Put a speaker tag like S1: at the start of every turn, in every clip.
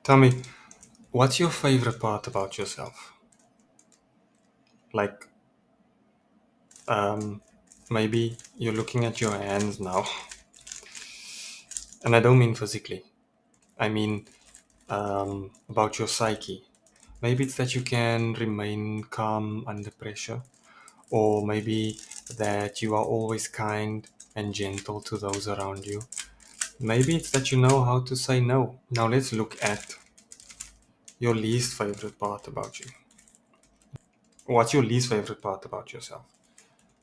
S1: Tell me, what's your favorite part about yourself? Like, um, maybe you're looking at your hands now, and I don't mean physically. I mean about your psyche. Maybe it's that you can remain calm under pressure, or maybe that you are always kind and gentle to those around you. Maybe it's that you know how to say no. Now let's look at your least favorite part about you. What's your least favorite part about yourself?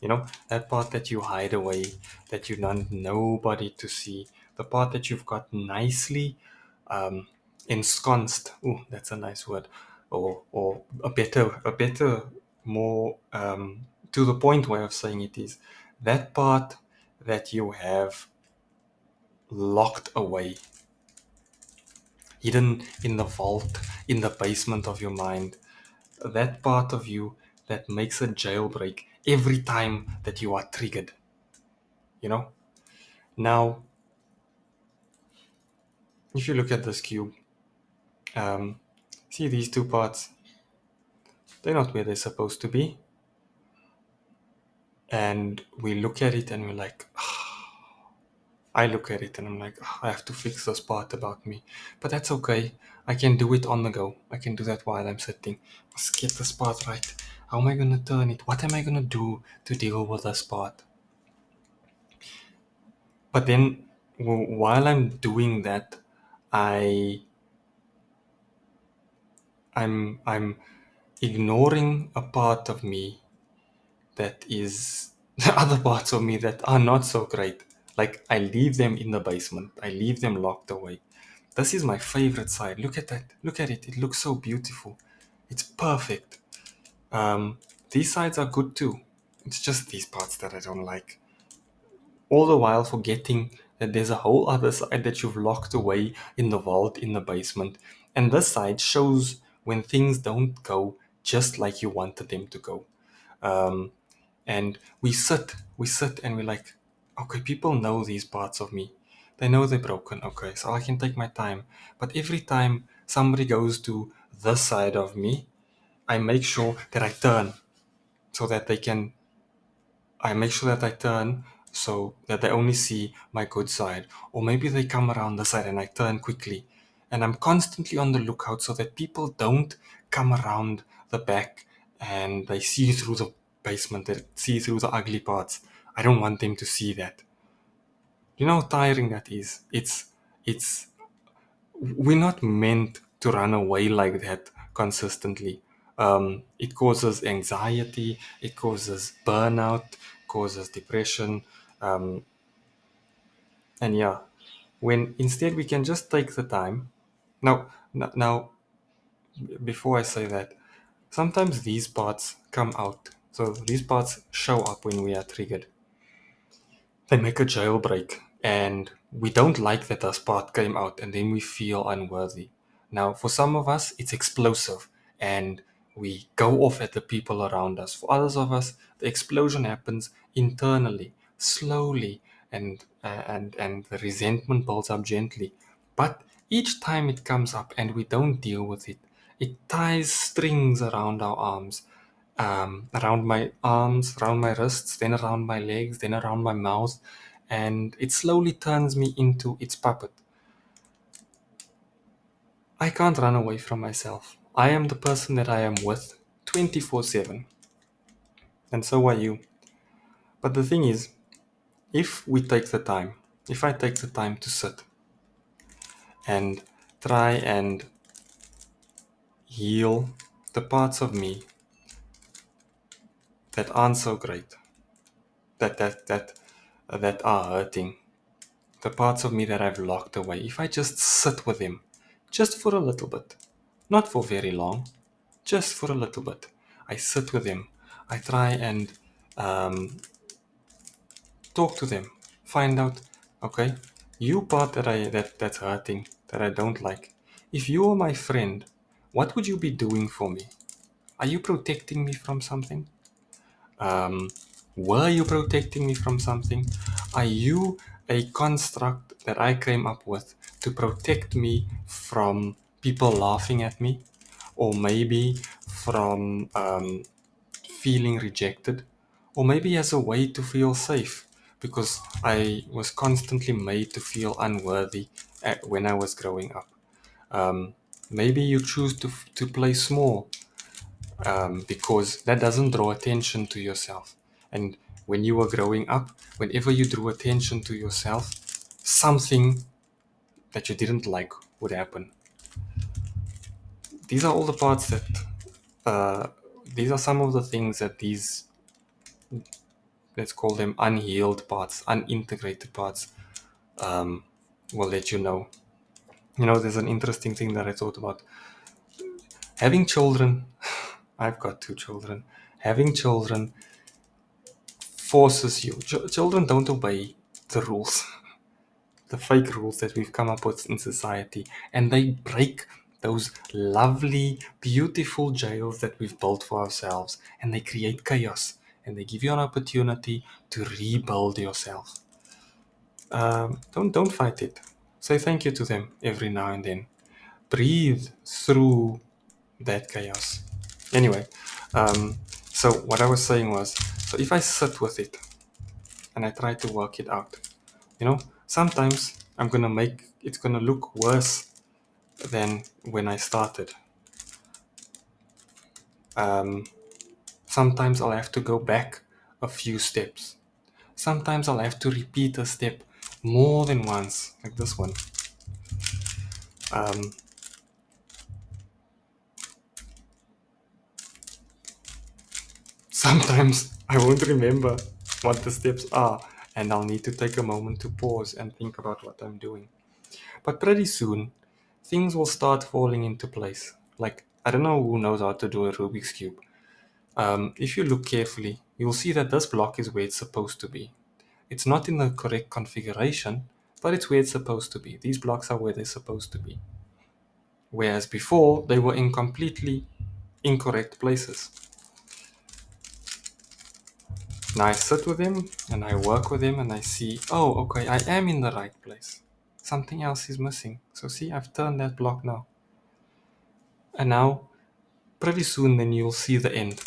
S1: You know, that part that you hide away, that you want nobody to see, the part that you've got nicely um, ensconced. Oh, that's a nice word. Or a better, more to the point way of saying it is that part that you have locked away, hidden in the vault, in the basement of your mind. That part of you that makes a jailbreak every time that you are triggered. You know, now, if you look at this cube, um, see these two parts, they're not where they're supposed to be. And we look at it and we're like, I look at it and I'm like, I have to fix this part about me. But that's okay. I can do it on the go. I can do that while I'm sitting. Let's get this part right. How am I going to turn it? What am I going to do to deal with this part? But then while I'm doing that, I I'm ignoring a part of me that is the other parts of me that are not so great. Like I leave them in the basement. I leave them locked away. This is my favorite side. Look at that. Look at it. It looks so beautiful. It's perfect. These sides are good too. It's just these parts that I don't like. All the while forgetting that there's a whole other side that you've locked away in the vault in the basement. And this side shows when things don't go just like you wanted them to go. Um, and we sit and we're like, okay, people know these parts of me. They know they're broken. Okay, so I can take my time. But every time somebody goes to this side of me, I make sure that I turn so that they can I make sure that I turn so that they only see my good side. Or maybe they come around the side and I turn quickly. And I'm constantly on the lookout so that people don't come around the back and they see through the basement, they see through the ugly parts. I don't want them to see that. You know how tiring that is? It's we're not meant to run away like that consistently. It causes anxiety, it causes burnout, causes depression, um, and yeah, when instead we can just take the time. Now, before I say that, sometimes these parts come out. So these parts show up when we are triggered. They make a jailbreak, and we don't like that this part came out, and then we feel unworthy. Now, for some of us, it's explosive, and we go off at the people around us. For others of us, the explosion happens internally, slowly, and the resentment builds up gently. But each time it comes up and we don't deal with it, it ties strings around our arms, around my arms, around my wrists, then around my legs, then around my mouth, and it slowly turns me into its puppet. I can't run away from myself. I am the person that I am with 24/7, and so are you. But the thing is, if we take the time, if I take the time to sit and try and heal the parts of me that aren't so great, that are hurting, the parts of me that I've locked away, if I just sit with them, just for a little bit, not for very long, just for a little bit, I sit with them, I try and um, talk to them, find out, okay, you part that's hurting, that I don't like. If you were my friend, what would you be doing for me? Are you protecting me from something? Um, were you protecting me from something? Are you a construct that I came up with to protect me from people laughing at me, or maybe from feeling rejected, or maybe as a way to feel safe because I was constantly made to feel unworthy when I was growing up. Um, Maybe you choose to play small because that doesn't draw attention to yourself. And when you were growing up, whenever you drew attention to yourself, something that you didn't like would happen. These are all the parts that, uh, these are some of the things that these, let's call them unhealed parts, unintegrated parts, um, will let you know. You know, there's an interesting thing that I thought about. Having children, I've got two children. Having children forces you. Children don't obey the rules, the fake rules that we've come up with in society, and they break those lovely, beautiful jails that we've built for ourselves, and they create chaos, and they give you an opportunity to rebuild yourself. Don't fight it. Say thank you to them every now and then. Breathe through that chaos. Anyway, so what I was saying was, so if I sit with it and I try to work it out, you know, sometimes it's gonna look worse than when I started. Um, Sometimes I'll have to go back a few steps. Sometimes I'll have to repeat a step more than once, like this one. Um, Sometimes I won't remember what the steps are, and I'll need to take a moment to pause and think about what I'm doing. But pretty soon, things will start falling into place. Like, I don't know who knows how to do a Rubik's Cube. If you look carefully, you'll see that this block is where it's supposed to be. It's not in the correct configuration, but it's where it's supposed to be. These blocks are where they're supposed to be. Whereas before, they were in completely incorrect places. Now I sit with him and I work with him and I see, oh, okay, I am in the right place. Something else is missing. So see, I've turned that block now. And now, pretty soon, then you'll see the end.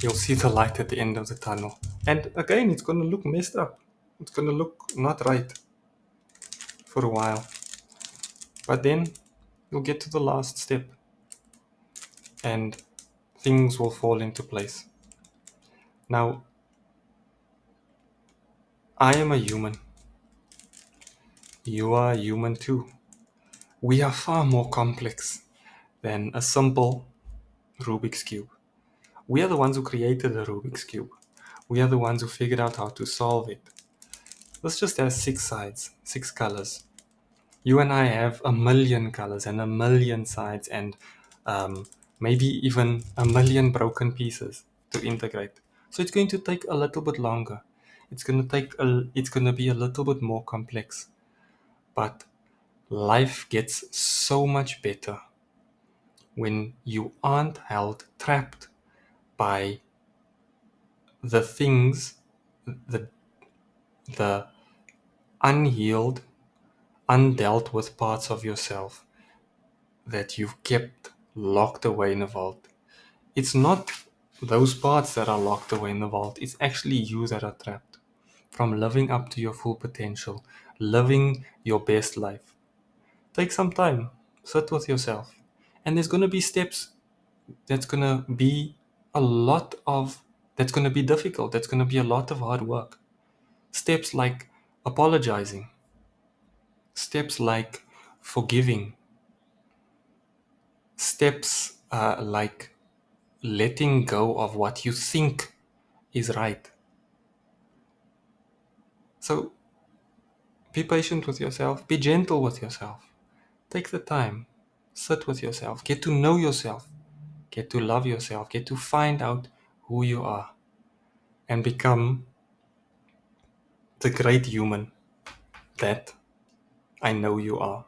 S1: You'll see the light at the end of the tunnel. And again, it's going to look messed up. It's going to look not right for a while. But then you'll get to the last step and things will fall into place. Now, I am a human. You are a human too. We are far more complex than a simple Rubik's Cube. We are the ones who created the Rubik's Cube. We are the ones who figured out how to solve it. This just has 6 sides, 6 colors. You and I have a million colors and a million sides and maybe even a million broken pieces to integrate. So it's going to take a little bit longer. It's going to be a little bit more complex. But life gets so much better when you aren't held trapped by the things, the the unhealed, undealt with parts of yourself that you've kept locked away in a vault. It's not those parts that are locked away in the vault, it's actually you that are trapped from living up to your full potential, living your best life. Take some time, sit with yourself, and there's going to be steps that's going to be a lot of that's going to be difficult, that's going to be a lot of hard work. Steps like apologizing, steps like forgiving, steps like letting go of what you think is right. So be patient with yourself, be gentle with yourself. Take the time, sit with yourself, get to know yourself, get to love yourself, get to find out who you are, and become the great human that I know you are.